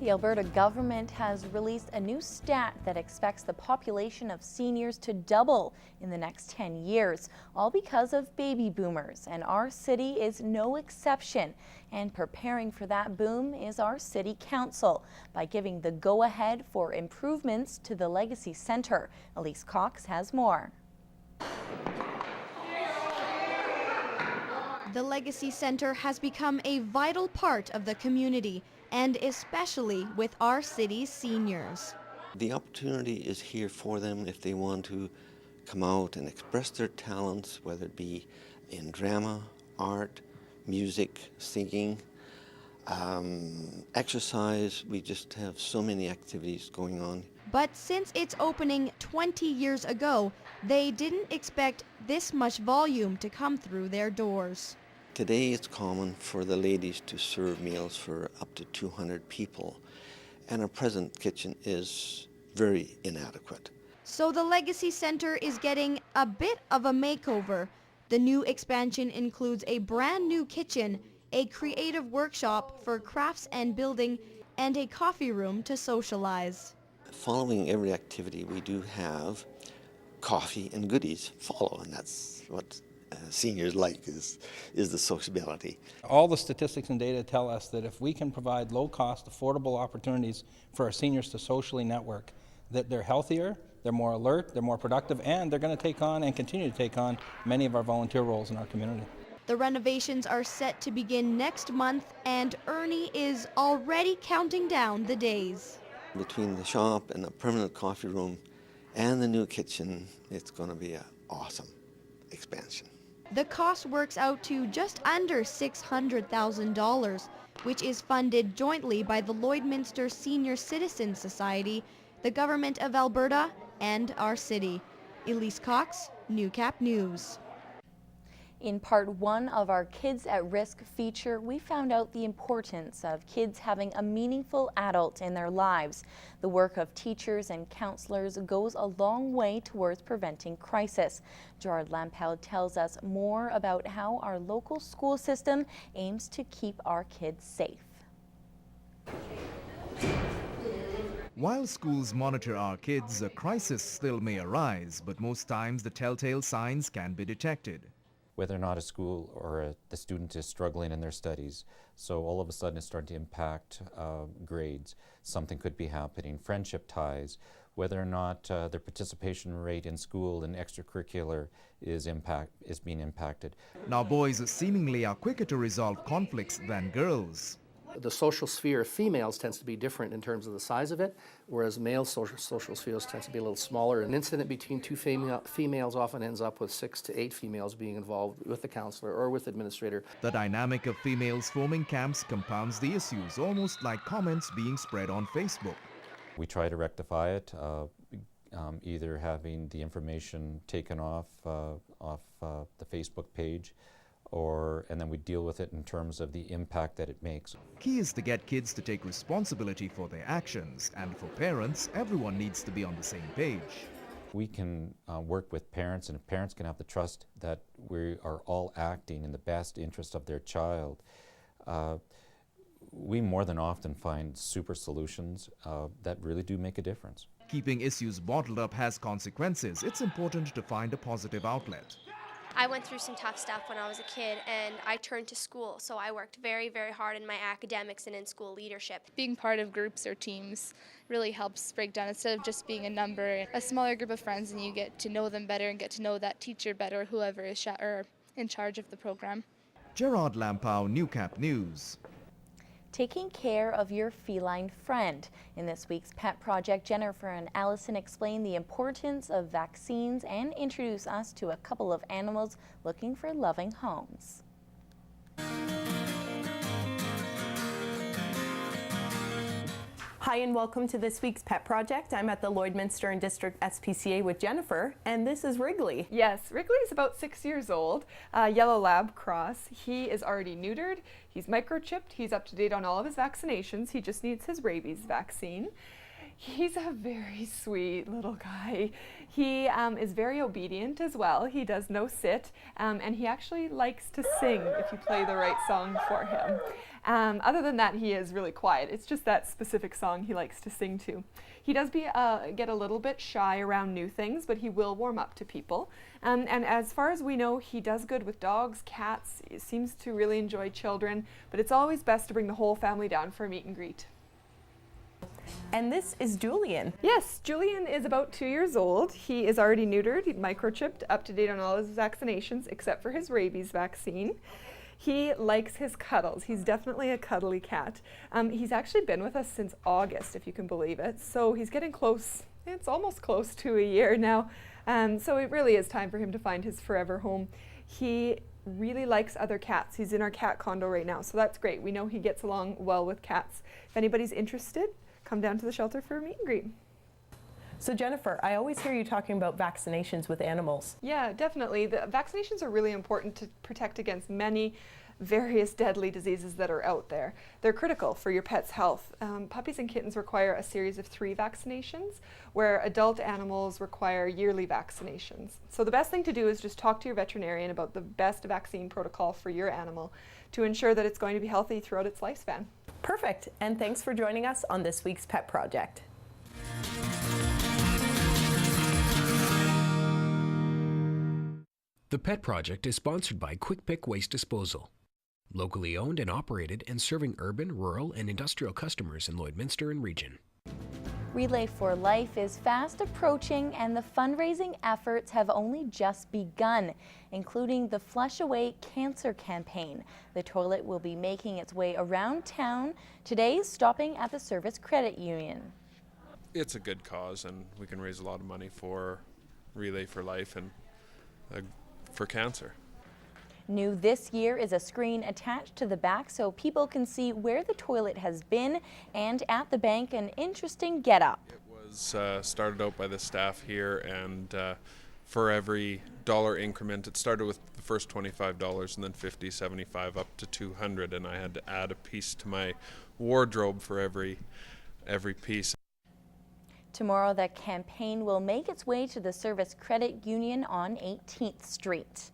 The Alberta government has released a new stat that expects the population of seniors to double in the next 10 years, all because of baby boomers, and our city is no exception. And preparing for that boom is our city council by giving the go-ahead for improvements to the Legacy Centre. Elise Cox has more. The Legacy Centre has become a vital part of the community, and especially with our city's seniors. The opportunity is here for them if they want to come out and express their talents, whether it be in drama, art, music, singing, exercise. We just have so many activities going on. But since its opening 20 years ago, they didn't expect this much volume to come through their doors. Today it's common for the ladies to serve meals for up to 200 people, and our present kitchen is very inadequate. So the Legacy Centre is getting a bit of a makeover. The new expansion includes a brand new kitchen, a creative workshop for crafts and building, and a coffee room to socialize. Following every activity, we do have coffee and goodies follow, and that's what seniors like is the sociability. All the statistics and data tell us that if we can provide low-cost, affordable opportunities for our seniors to socially network, that they're healthier, they're more alert, they're more productive, and they're going to take on and continue to take on many of our volunteer roles in our community. The renovations are set to begin next month, and Ernie is already counting down the days. Between the shop and the permanent coffee room and the new kitchen, it's going to be an awesome expansion. The cost works out to just under $600,000, which is funded jointly by the Lloydminster Senior Citizen Society, the Government of Alberta, and our city. Elise Cox, Newcap News. In part one of our Kids at Risk feature, we found out the importance of kids having a meaningful adult in their lives. The work of teachers and counselors goes a long way towards preventing crisis. Gerard Landfill tells us more about how our local school system aims to keep our kids safe. While schools monitor our kids, a crisis still may arise, but most times the telltale signs can be detected. Whether or not a school or the student is struggling in their studies. So all of a sudden it's starting to impact grades. Something could be happening. Friendship ties. Whether or not their participation rate in school and extracurricular is being impacted. Now boys seemingly are quicker to resolve conflicts than girls. The social sphere of females tends to be different in terms of the size of it, whereas male social spheres tends to be a little smaller. An incident between two females often ends up with 6 to 8 females being involved with the counselor or with the administrator. The dynamic of females forming camps compounds the issues, almost like comments being spread on Facebook. We try to rectify it, either having the information taken off the Facebook page, and then we deal with it in terms of the impact that it makes. Key is to get kids to take responsibility for their actions, and for parents, everyone needs to be on the same page. We can work with parents, and if parents can have the trust that we are all acting in the best interest of their child, we more than often find super solutions that really do make a difference. Keeping issues bottled up has consequences. It's important to find a positive outlet. I went through some tough stuff when I was a kid, and I turned to school, so I worked very, very hard in my academics and in school leadership. Being part of groups or teams really helps break down, instead of just being a number, a smaller group of friends, and you get to know them better and get to know that teacher better, whoever is in charge of the program. Gerard Landfill, Newcap News. Taking care of your feline friend. In this week's Pet Project, Jennifer and Allison explain the importance of vaccines and introduce us to a couple of animals looking for loving homes. Hi and welcome to this week's Pet Project. I'm at the Lloydminster and District SPCA with Jennifer, and this is Wrigley. Yes, Wrigley is about 6 years old, yellow lab cross. He is already neutered, he's microchipped, he's up to date on all of his vaccinations, he just needs his rabies vaccine. He's a very sweet little guy. He is very obedient as well. He does no sit, and he actually likes to sing if you play the right song for him. Other than that, he is really quiet. It's just that specific song he likes to sing to. He does get a little bit shy around new things, but he will warm up to people. And as far as we know, he does good with dogs, cats. He seems to really enjoy children, but it's always best to bring the whole family down for a meet and greet. And this is Julian. Yes, Julian is about 2 years old. He is already neutered, microchipped, up to date on all his vaccinations except for his rabies vaccine. He likes his cuddles. He's definitely a cuddly cat. He's actually been with us since August, if you can believe it. So he's getting close. It's almost close to a year now. So it really is time for him to find his forever home. He really likes other cats. He's in our cat condo right now, so that's great. We know he gets along well with cats. If anybody's interested, come down to the shelter for a meet and greet. So Jennifer, I always hear you talking about vaccinations with animals. Yeah, definitely. The vaccinations are really important to protect against many various deadly diseases that are out there. They're critical for your pet's health. Puppies and kittens require a series of 3 vaccinations, where adult animals require yearly vaccinations. So the best thing to do is just talk to your veterinarian about the best vaccine protocol for your animal to ensure that it's going to be healthy throughout its lifespan. Perfect, and thanks for joining us on this week's Pet Project. The Pet Project is sponsored by Quick Pick Waste Disposal. Locally owned and operated and serving urban, rural, and industrial customers in Lloydminster and region. Relay for Life is fast approaching, and the fundraising efforts have only just begun, including the Flush Away Cancer campaign. The toilet will be making its way around town, today stopping at the Service Credit Union. It's a good cause, and we can raise a lot of money for Relay for Life and for cancer. New this year is a screen attached to the back so people can see where the toilet has been, and at the bank an interesting get-up. It was started out by the staff here, and for every dollar increment, it started with the first $25 and then $50, $75 up to $200, and I had to add a piece to my wardrobe for every piece. Tomorrow the campaign will make its way to the Service Credit Union on 18th Street.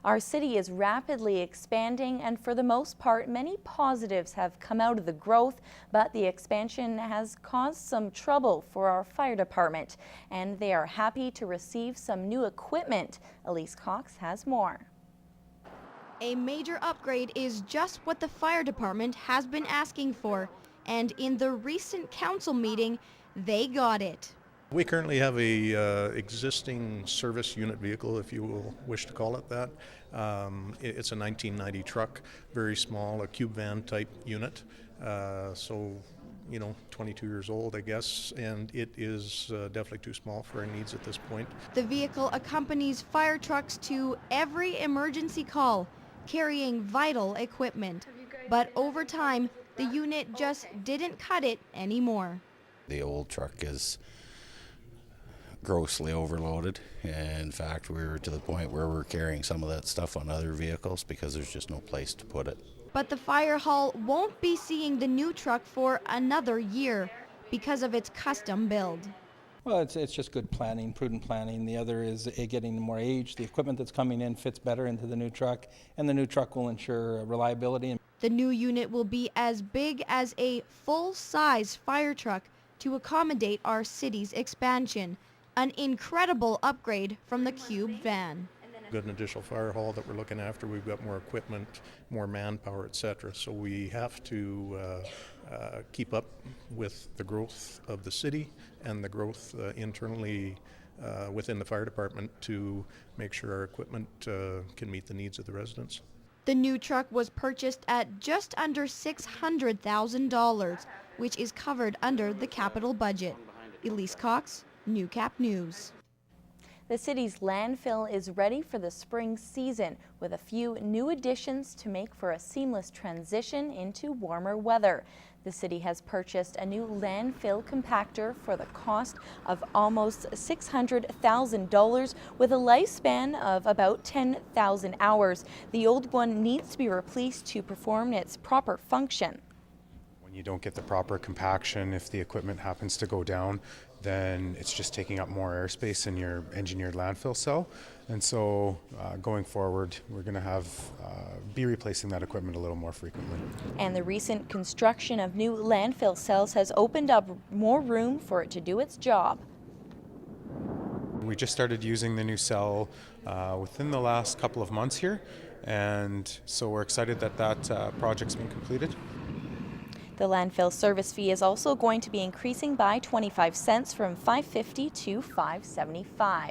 Our city is rapidly expanding, and for the most part, many positives have come out of the growth, but the expansion has caused some trouble for our fire department, and they are happy to receive some new equipment. Elise Cox has more. A major upgrade is just what the fire department has been asking for, and in the recent council meeting, they got it. We currently have a existing service unit vehicle, if you will wish to call it that. It's a 1990 truck, very small, a cube van type unit. So, 22 years old, I guess, and it is definitely too small for our needs at this point. The vehicle accompanies fire trucks to every emergency call, carrying vital equipment. But over time, the unit just didn't cut it anymore. The old truck is grossly overloaded. In fact, we're to the point where we're carrying some of that stuff on other vehicles because there's just no place to put it. But the fire hall won't be seeing the new truck for another year because of its custom build. Well, it's just good planning, prudent planning. The other is getting more age. The equipment that's coming in fits better into the new truck, and the new truck will ensure reliability. The new unit will be as big as a full-size fire truck to accommodate our city's expansion. An incredible upgrade from the cube van. We've got an additional fire hall that we're looking after. We've got more equipment, more manpower, etc. So we have to keep up with the growth of the city and the growth internally within the fire department to make sure our equipment can meet the needs of the residents. The new truck was purchased at just under $600,000, which is covered under the capital budget. Elise Cox, Newcap News. The city's landfill is ready for the spring season with a few new additions to make for a seamless transition into warmer weather. The city has purchased a new landfill compactor for the cost of almost $600,000 with a lifespan of about 10,000 hours. The old one needs to be replaced to perform its proper function. When you don't get the proper compaction, if the equipment happens to go down, then it's just taking up more airspace in your engineered landfill cell. And so going forward, we're going to be replacing that equipment a little more frequently. And the recent construction of new landfill cells has opened up more room for it to do its job. We just started using the new cell within the last couple of months here, and so we're excited that that project's been completed. The landfill service fee is also going to be increasing by 25 cents from $5.50 to $5.75.